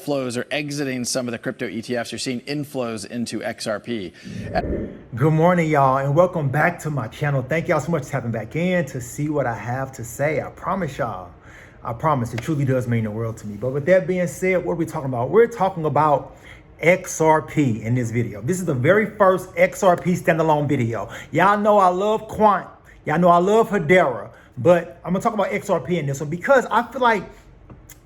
outflows are exiting some of the crypto ETFs, you're seeing inflows into XRP. Good morning, y'all, and welcome back to my channel. Thank y'all so much for tapping back in to see what I have to say. I promise y'all, I promise, it truly does mean the world to me. But with that being said, what are we talking about? We're talking about XRP in this video. This is the very first XRP standalone video. Y'all know I love Quant. Y'all know I love Hedera. But I'm gonna talk about XRP in this one because I feel like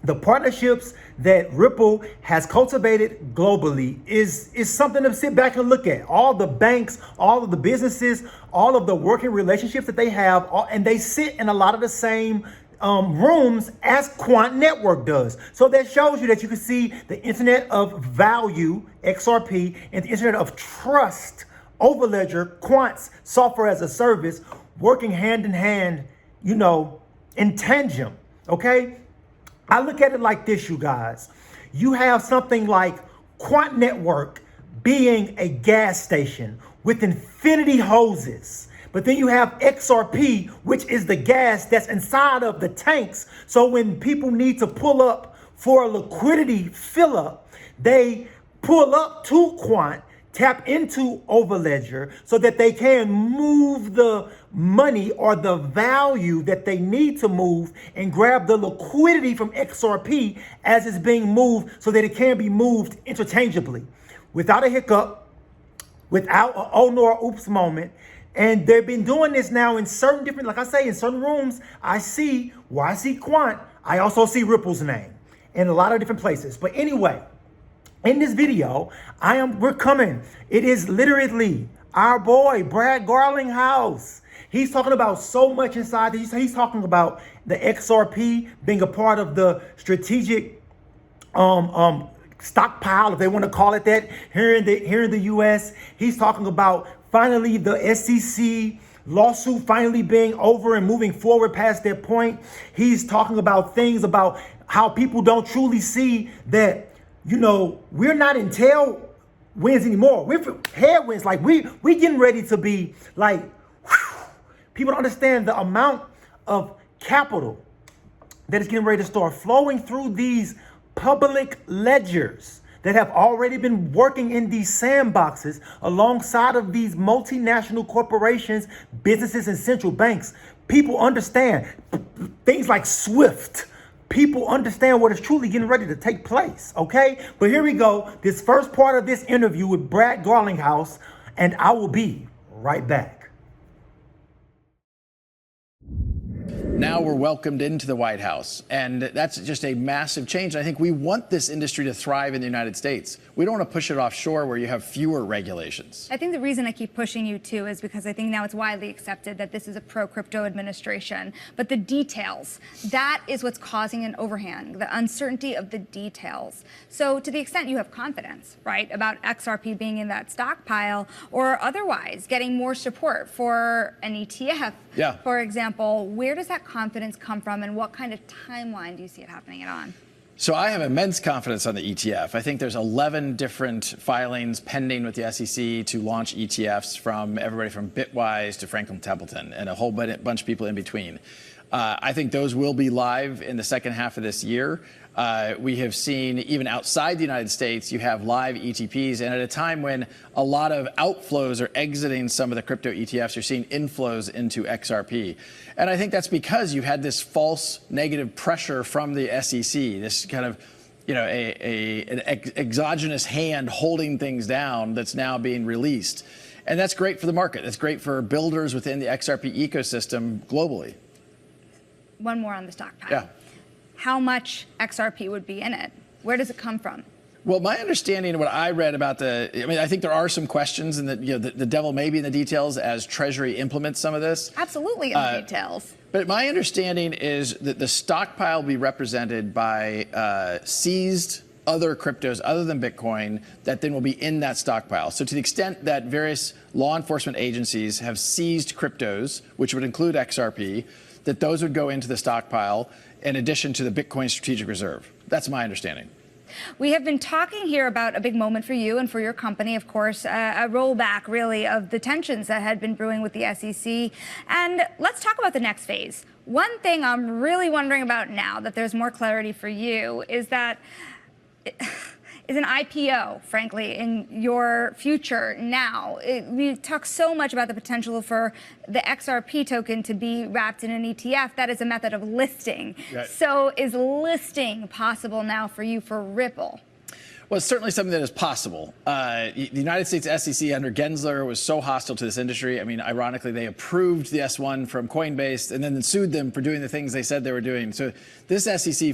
the partnerships that Ripple has cultivated globally is something to sit back and look at. All the banks, all of the businesses, all of the working relationships that they have, and they sit in a lot of the same rooms as Quant Network does. So that shows you that you can see the Internet of Value, XRP, and the Internet of Trust, Overledger, Quant's software as a service, working hand in hand, you know, in tandem, okay? I look at it like this, you guys. You have something like Quant Network being a gas station with infinity hoses. But then you have XRP, which is the gas that's inside of the tanks. So when people need to pull up for a liquidity fill up, they pull up to Quant, tap into Overledger so that they can move the money or the value that they need to move and grab the liquidity from XRP as it's being moved so that it can be moved interchangeably without a hiccup, without an oh nor oops moment. And they've been doing this now in certain different, like I say, in certain rooms. I see Quant, I also see Ripple's name in a lot of different places. But anyway, in this video, we're coming. It is literally our boy, Brad Garlinghouse. He's talking about so much inside. He's talking about the XRP being a part of the strategic stockpile, if they want to call it that, here in the US. He's talking about finally the SEC lawsuit finally being over and moving forward past that point. He's talking about things about how people don't truly see that, you know, we're not in tailwinds anymore. We're headwinds. Like we getting ready to be like, whew. People don't understand the amount of capital that is getting ready to start flowing through these public ledgers that have already been working in these sandboxes alongside of these multinational corporations, businesses, and central banks. People understand things like SWIFT. People understand what is truly getting ready to take place, okay? But here we go. This first part of this interview with Brad Garlinghouse, and I will be right back. Now we're welcomed into the White House, and that's just a massive change. I think we want this industry to thrive in the United States. We don't want to push it offshore where you have fewer regulations. I think the reason I keep pushing you too is because I think now it's widely accepted that this is a pro-crypto administration, but the details, that is what's causing an overhang, the uncertainty of the details. So to the extent you have confidence, right, about XRP being in that stockpile or otherwise getting more support for an ETF, for example, where does that confidence come from, and what kind of timeline do you see it happening on? So I have immense confidence on the ETF. I think there's 11 different filings pending with the SEC to launch ETFs, from everybody from Bitwise to Franklin Templeton and a whole bunch of people in between. I think those will be live in the second half of this year. We have seen, even outside the United States, you have live ETPs. And at a time when a lot of outflows are exiting some of the crypto ETFs, you're seeing inflows into XRP. And I think that's because you had this false negative pressure from the SEC, this kind of, you know, an exogenous hand holding things down that's now being released. And that's great for the market. That's great for builders within the XRP ecosystem globally. One more on the stockpile. Yeah. How much XRP would be in it? Where does it come from? Well, my understanding of what I read about I think there are some questions, and that, you know, the devil may be in the details as Treasury implements some of this. Absolutely in the details. But my understanding is that the stockpile will be represented by seized other cryptos other than Bitcoin that then will be in that stockpile. So to the extent that various law enforcement agencies have seized cryptos, which would include XRP, that those would go into the stockpile in addition to the Bitcoin strategic reserve. That's my understanding. We have been talking here about a big moment for you and for your company, of course, a rollback really of the tensions that had been brewing with the SEC. And let's talk about the next phase. One thing I'm really wondering about now that there's more clarity for you is that is an IPO, frankly, in your future now. We talk so much about the potential for the XRP token to be wrapped in an ETF. That is a method of listing. Right. So is listing possible now for you for Ripple? Well, it's certainly something that is possible. The United States SEC under Gensler was so hostile to this industry. I mean, ironically, they approved the S1 from Coinbase and then sued them for doing the things they said they were doing. So this SEC,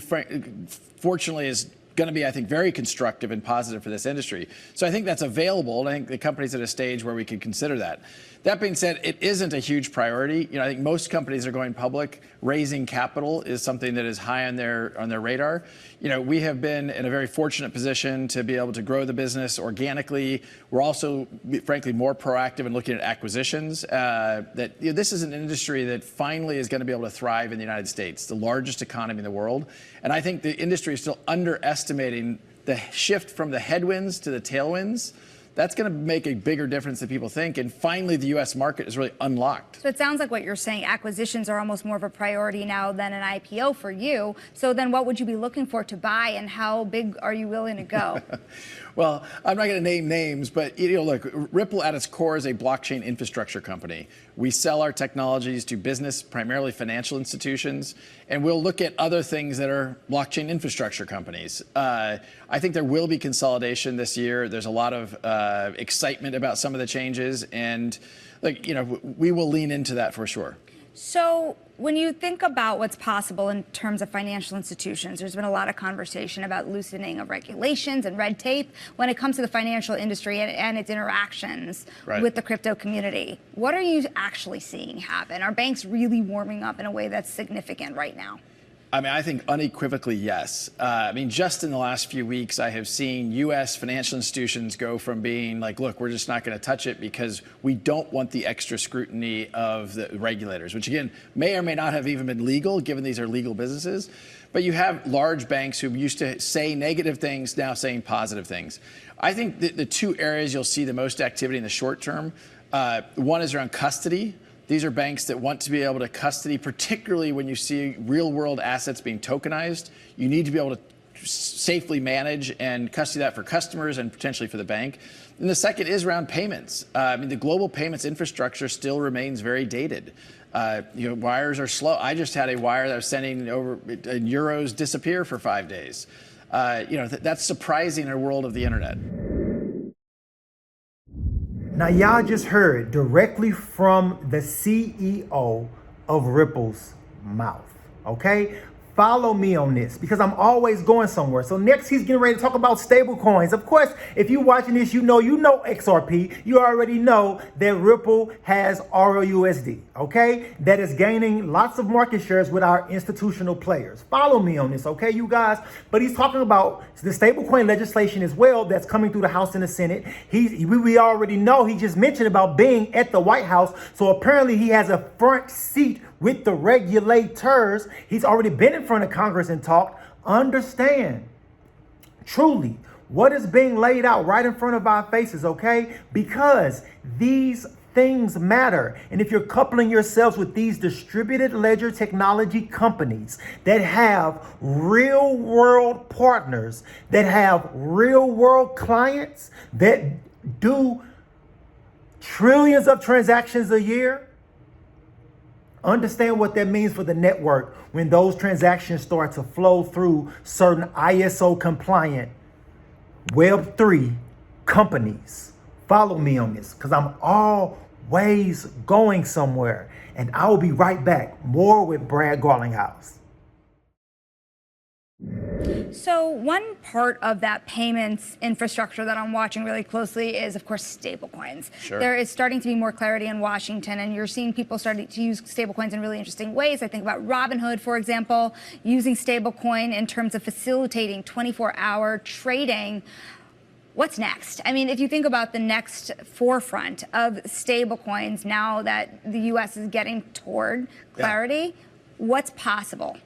fortunately, is going to be, I think, very constructive and positive for this industry. So I think that's available, and I think the company's at a stage where we could consider that. That being said, it isn't a huge priority. I think most companies are going public. Raising capital is something that is high on their radar. We have been in a very fortunate position to be able to grow the business organically. We're also, frankly, more proactive in looking at acquisitions. This is an industry that finally is going to be able to thrive in the United States, the largest economy in the world. And I think the industry is still underestimating the shift from the headwinds to the tailwinds. That's going to make a bigger difference than people think. And finally, the U.S. market is really unlocked. So it sounds like what you're saying, acquisitions are almost more of a priority now than an IPO for you. So then what would you be looking for to buy, and how big are you willing to go? Well, I'm not going to name names, but look, Ripple at its core is a blockchain infrastructure company. We sell our technologies to business, primarily financial institutions, and we'll look at other things that are blockchain infrastructure companies. I think there will be consolidation this year. There's a lot of excitement about some of the changes, and we will lean into that for sure. So when you think about what's possible in terms of financial institutions, there's been a lot of conversation about loosening of regulations and red tape when it comes to the financial industry and its interactions with the crypto community. What are you actually seeing happen? Are banks really warming up in a way that's significant right now? I mean, I think unequivocally, yes. Just in the last few weeks, I have seen U.S. financial institutions go from being like, look, we're just not going to touch it because we don't want the extra scrutiny of the regulators, which again, may or may not have even been legal, given these are legal businesses. But you have large banks who used to say negative things, now saying positive things. I think the two areas you'll see the most activity in the short term, one is around custody. These are banks that want to be able to custody, particularly when you see real world assets being tokenized. You need to be able to safely manage and custody that for customers and potentially for the bank. And the second is around payments. The global payments infrastructure still remains very dated. Wires are slow. I just had a wire that was sending over euros disappear for 5 days. That's surprising in a world of the internet. Now, y'all just heard directly from the CEO of Ripple's mouth, okay? Follow me on this because I'm always going somewhere. So next he's getting ready to talk about stable coins. Of course, if you're watching this, you know XRP. You already know that Ripple has RLUSD, okay? That is gaining lots of market shares with our institutional players. Follow me on this, okay, you guys? But he's talking about the stablecoin legislation as well that's coming through the House and the Senate. We already know, he just mentioned about being at the White House. So apparently he has a front seat with the regulators. He's already been in front of Congress and talked. Understand truly what is being laid out right in front of our faces, okay? Because these things matter. And if you're coupling yourselves with these distributed ledger technology companies that have real world partners, that have real world clients, that do trillions of transactions a year, understand what that means for the network when those transactions start to flow through certain ISO compliant Web3 companies. Follow me on this because I'm always going somewhere, and I will be right back. More with Brad Garlinghouse. So one part of that payments infrastructure that I'm watching really closely is, of course, stablecoins. Sure. There is starting to be more clarity in Washington, and you're seeing people starting to use stablecoins in really interesting ways. I think about Robinhood, for example, using stablecoin in terms of facilitating 24-hour trading. What's next? I mean, if you think about the next forefront of stablecoins now that the U.S. is getting toward clarity, what's possible?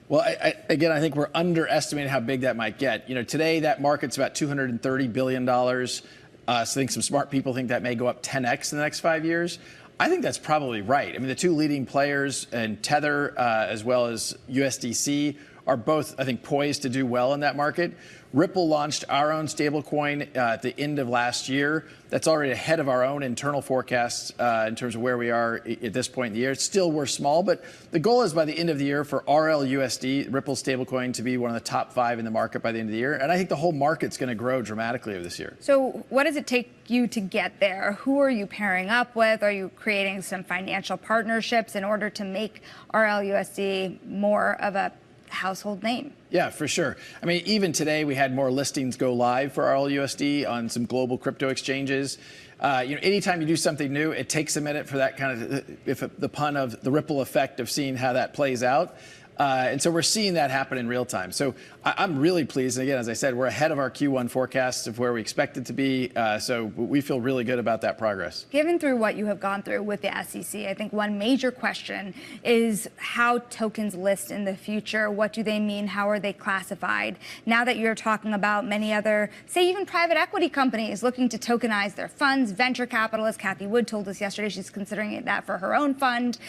Well, again, I think we're underestimating how big that might get. Today that market's about $230 billion. So I think some smart people think that may go up 10x in the next 5 years. I think that's probably right. The two leading players in Tether as well as USDC are both, I think, poised to do well in that market. Ripple launched our own stablecoin at the end of last year. That's already ahead of our own internal forecasts in terms of where we are at this point in the year. Still, we're small, but the goal is by the end of the year for RLUSD, Ripple stablecoin, to be one of the top 5 in the market by the end of the year. And I think the whole market's going to grow dramatically over this year. So what does it take you to get there? Who are you pairing up with? Are you creating some financial partnerships in order to make RLUSD more of a household name? Yeah, for sure. I mean, even today we had more listings go live for RLUSD on some global crypto exchanges. Anytime you do something new, it takes a minute for that kind of, the pun of the ripple effect of seeing how that plays out. And so we're seeing that happen in real time. So I'm really pleased. And again, as I said, we're ahead of our Q1 forecasts of where we expect it to be. So we feel really good about that progress. Given through what you have gone through with the SEC, I think one major question is how tokens list in the future. What do they mean? How are they classified? Now that you're talking about many other, say even private equity companies looking to tokenize their funds, venture capitalists, Cathie Wood told us yesterday she's considering that for her own fund.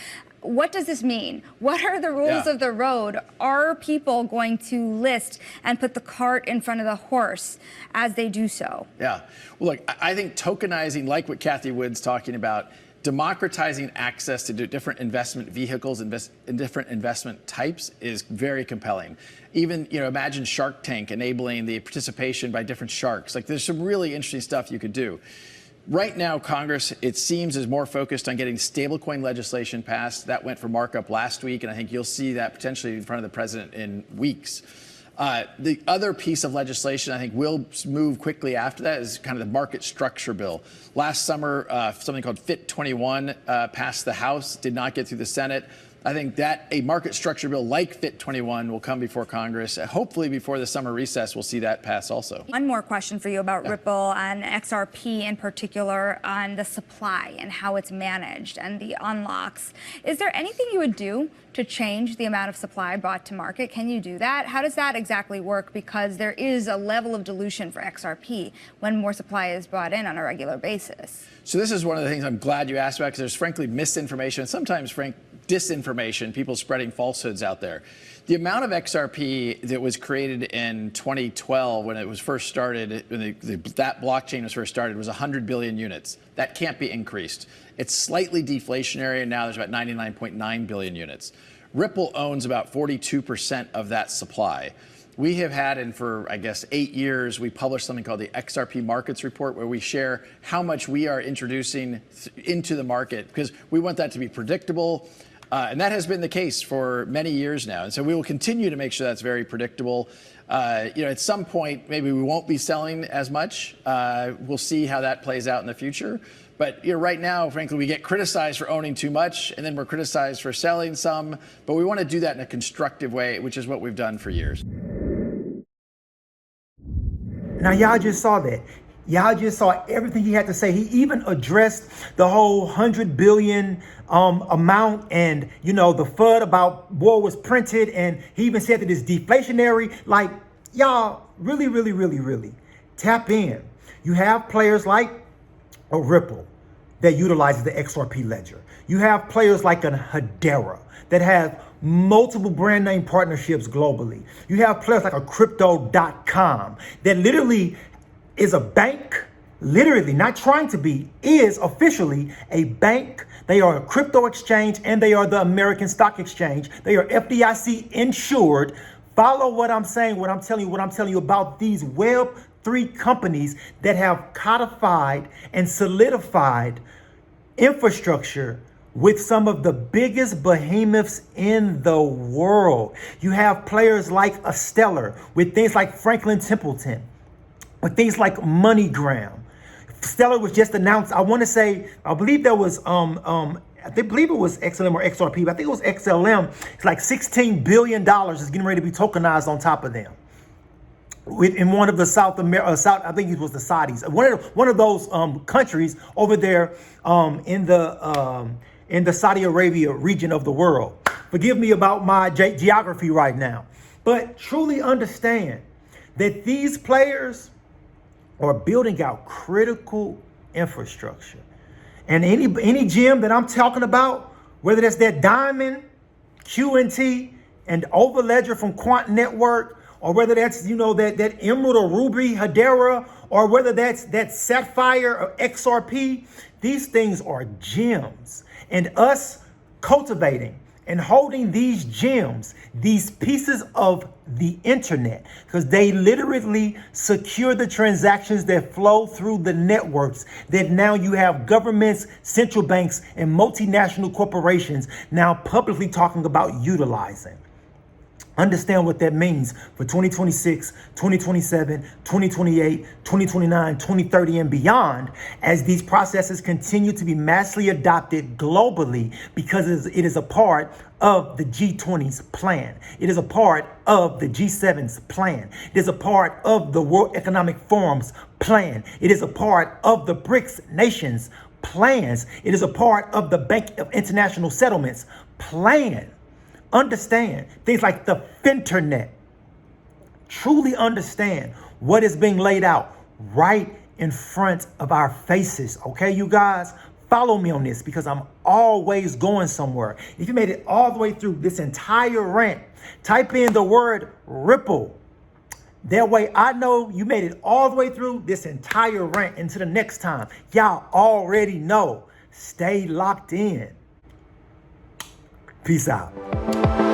What does this mean? What are the rules of the road? Are people going to list and put the cart in front of the horse as they do so? Yeah. Well, look, I think tokenizing, like what Cathie Wood's talking about, democratizing access to different investment vehicles and different investment types is very compelling. Even, imagine Shark Tank enabling the participation by different sharks. Like, there's some really interesting stuff you could do. Right now, Congress, it seems, is more focused on getting stablecoin legislation passed. That went for markup last week, and I think you'll see that potentially in front of the president in weeks. The other piece of legislation I think will move quickly after that is kind of the market structure bill. Last summer, something called FIT 21 passed the House, did not get through the Senate. I think that a market structure bill like FIT 21 will come before Congress. Hopefully before the summer recess, we'll see that pass also. One more question for you about Ripple and XRP in particular on the supply and how it's managed and the unlocks. Is there anything you would do to change the amount of supply brought to market? Can you do that? How does that exactly work? Because there is a level of dilution for XRP when more supply is brought in on a regular basis. So this is one of the things I'm glad you asked about, because there's frankly misinformation, sometimes disinformation, people spreading falsehoods out there. The amount of XRP that was created in 2012 when it was first started, when that blockchain was first started, was 100 billion units. That can't be increased. It's slightly deflationary, and now there's about 99.9 billion units. Ripple owns about 42% of that supply. We have had, and for, I guess, 8 years, we published something called the XRP Markets Report, where we share how much we are introducing into the market, because we want that to be predictable. And that has been the case for many years now. And so we will continue to make sure that's very predictable. At some point, maybe we won't be selling as much. We'll see how that plays out in the future. But right now, frankly, we get criticized for owning too much, and then we're criticized for selling some. But we want to do that in a constructive way, which is what we've done for years. Now, y'all just saw that. Y'all just saw everything he had to say. He even addressed the whole 100 billion amount, and the FUD about war was printed, and he even said that it's deflationary. Like, y'all really, really, really, really tap in. You have players like a Ripple that utilizes the XRP ledger. You have players like a Hedera that have multiple brand name partnerships globally. You have players like a Crypto.com that literally is a bank, literally not trying to be, is officially a bank. They are a crypto exchange, and they are the American Stock Exchange. They are FDIC insured. Follow what I'm saying, what I'm telling you about these Web3 companies that have codified and solidified infrastructure with some of the biggest behemoths in the world. You have players like a Stellar with things like Franklin Templeton, with things like MoneyGram. Stellar was just announced. I believe there was I believe it was XLM or XRP, but I think it was XLM. It's like $16 billion is getting ready to be tokenized on top of them. In one of the South, I think it was the Saudis, one of those countries over there in the Saudi Arabia region of the world. Forgive me about my geography right now, but truly understand that these players are building out critical infrastructure. And any gem that I'm talking about, whether that's that Diamond, QNT, and Overledger from Quant Network, or whether that's, that Emerald or Ruby Hedera, or whether that's that Sapphire or XRP, these things are gems. And us cultivating and holding these gems, these pieces of the internet, because they literally secure the transactions that flow through the networks that now you have governments, central banks, and multinational corporations now publicly talking about utilizing. Understand what that means for 2026, 2027, 2028, 2029, 2030, and beyond, as these processes continue to be massively adopted globally, because it is a part of the G20's plan. It is a part of the G7's plan. It is a part of the World Economic Forum's plan. It is a part of the BRICS nations' plans. It is a part of the Bank of International Settlements plan. Understand things like the Finternet. Truly understand what is being laid out right in front of our faces. Okay, you guys, follow me on this, because I'm always going somewhere. If you made it all the way through this entire rant, type in the word Ripple. That way I know you made it all the way through this entire rant. Until the next time, y'all already know. Stay locked in. Peace out.